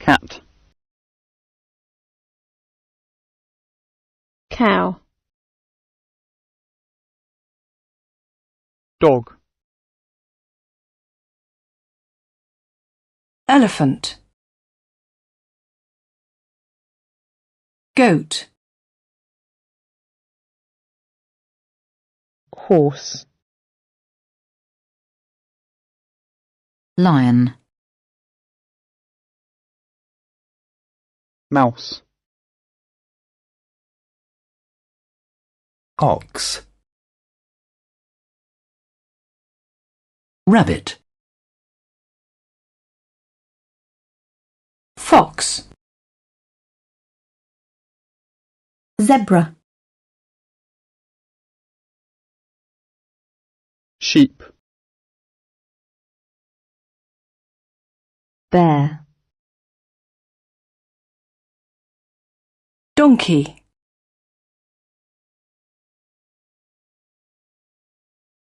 cat, cow, dog, elephant, goat, horse, lion, mouse, ox, rabbit, fox, zebra, sheep, bear, donkey,